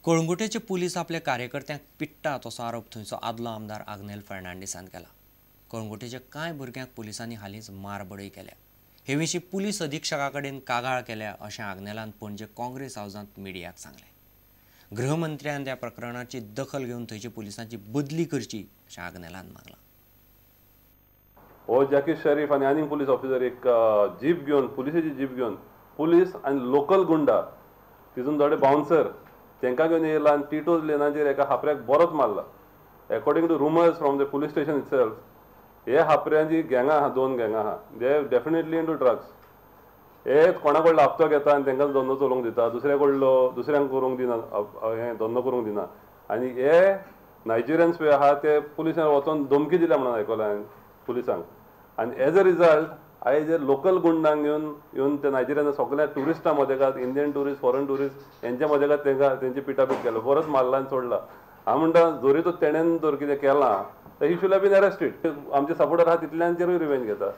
कळंगुटेचे police आपल्या कार्यकर्त्यांक पिट्टात असो आरोप थंयचो आदलो आमदार आग्नेल फर्नांडिसान केला। कळंगुटेच्या कांय भुरग्यांक पुलिसांनी हालींच मारबडय केल्या। हे विशीं पुलीस अधीक्षका कडेन कागाळ केल्या अशें आग्नेलान पणजे काँग्रेस हावजांत मिडियाक सांगलें। गृहमंत्र्यान त्या प्रकरणाची दखल घेवन थंयच्या पुलिसांची बदली करची अशें आग्नेलान मागलां। हो जॅकी शरीफ आनी आनीक पुलीस ऑफिसर एक जीप घेवन पुलिसेची जीप घेवन पुलीस आनी लोकल गुंडा तितून थोडे बाउन्सर तांकां घेवन येयला आनी टिटोज लेनाचेर एका हापऱ्याक बरोच मारला। According to rumours from the police station itself हे हापऱ्यांची गँगां आहा, दोन गँगां आहा, दे डेफिनेटली इनटू ड्रग्स। हे कोणा कडलो हप्तो घेता आनी तांकां धंदो चलोवंक दिता, दुसऱ्या कडलो दुसऱ्यांक करूंक दिना, हे धंदो करूंक दिना। आनी हे नायजेरियन्स पळय आहा ते पुलिसांक वचोन धमकी दिल्या म्हणून आयकलां हांवें पुलिसांक। आनी एज अ रिजल्ट आयज हे लोकल गुंडांक येवन ते नायजेरियन सगळ्या ट्युरिस्टां मदेगात, इंडियन ट्युरिस्ट, फॉरेन ट्युरिस्ट हेंच्या मदेगात तेंची पिटापीट केला, परत मारला आनी सोडला। हांव म्हणटा जरी तो तेणेन जर कितें केलां तर ही शूड हॅव बीन अरेस्टेड। आमचे सपोर्टर आहा तितल्यांचेरूय रिवेंज घेता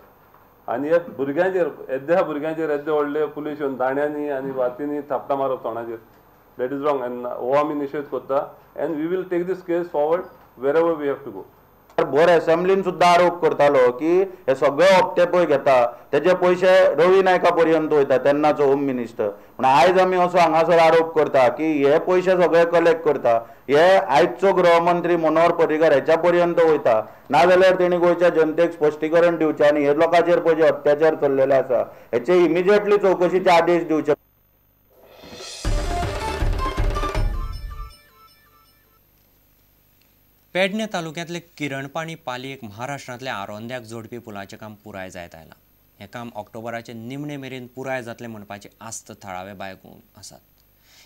आनी हे भुरग्यांचेर येद्या भुरग्यांचेर येद्दे व्हडले पुलीस येवन दांड्यांनी आनी वातींनी थापटां मारप तोंडाचेर, दॅट इज रॉंग। एंड हो आमी निशेध करता and we will take this case forward wherever we have to go. भर असेंब्लीन सुद्धा आरोप करतालो की हे सगळे हप्ते पळय घेता तेजे पयशे रवी नायका पर्यंत वयता, तेन्नाचो होम मिनिस्टर। पूण आयज आमी असो हांगासर आरोप करता की हे पयशे सगळे कलेक्ट करता हे आयजचो गृहमंत्री मनोहर पर्रीकर हेच्या पर्यंत वयता। नाजाल्यार तेणी गोंयच्या जनतेक स्पश्टीकरण दिवचें आनी हे लोकांचेर पळय जे अत्याचार चल्लेले आसा हेचे इमिजिएटली चवकशीचे आदेश दिवचे। पेडणे तालुक्यांतले किरणपाणी पालयेक महाराष्ट्रांतल्या आरोंद्याक जोडपी पुलाचें काम पुराय जायत आयलां। हें काम ऑक्टोबराचे निमणे मेरेन पुराय जातलें म्हणपाची आस्त थळावे बायकून आसात।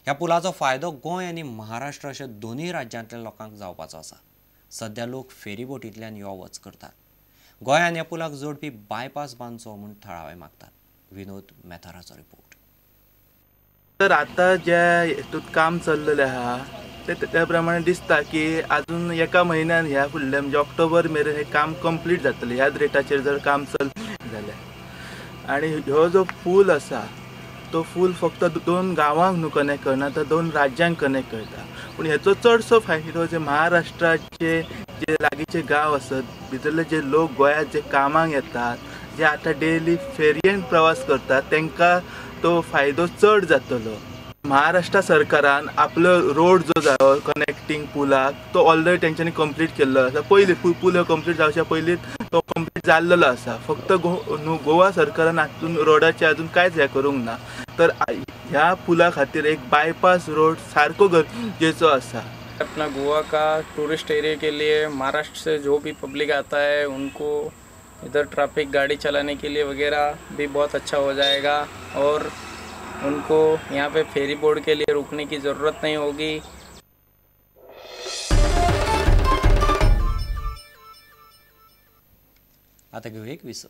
ह्या पुलाचो फायदो गोंय आनी महाराष्ट्र अशा दोनूय राज्यांतल्या लोकांक जावपाचो आसा। सध्या लोक फेरीबोटींतल्यान यो वच करतात। गोंयान ह्या पुलाक जोडपी बायपास बांदचो म्हूण थळावे मागतात। विनोद मेथाराचो रिपोर्ट। तर आता ज्या हेतूंत काम चल्लेलें आहा त्या प्रमाणे दिसता की अजून एका म्हयन्यान ह्या फुडल्या म्हणजे ऑक्टोबर मेरेन हे काम कंप्लीट जातलें ह्याच रेटाचेर जर काम चललें जाल्यार। आनी हो जो पूल आसा तो पूल फक्त दोन गांवांक न्हू कनेक्ट करना तर दोन राज्यांक कनेक्ट करता। पूण हेचो चडसो फायदो जे महाराष्ट्राचे जे लागींचे गांव आसत भितरले जे लोक गोंयांत जे कामाक येतात, जे आतां डेली फेरयेन प्रवास करतात तांकां तो फायदो चड जातलो। महाराष्ट्र सरकारान आपलो रोड जो जायो कनेक्टिंग पुलाक तो ऑलरेडी तेंच्यांनी कंप्लीट केल्लो आसा। पयलीं पूल कंप्लीट जावच्या पयलींच तो कंप्लीट जाल्लो आसा। फक्त गोवा सरकारान हातून रोडाचें अजून कांयच हें करूंक ना। तर ह्या पुला खातीर एक बायपास रोड सारको गरजेचो आसा। अपना गोवा का टूरिस्ट एरिया के लिए महाराष्ट्र से जो भी पब्लिक आता है उनको इधर ट्रैफिक गाड़ी चलाने के लिए वगैरह भी बहुत अच्छा हो जाएगा और उनको यहाँ पे फेरी बोर्ड के लिए रुकने की ज़रूरत नहीं होगी। आता घेऊ एक विसव।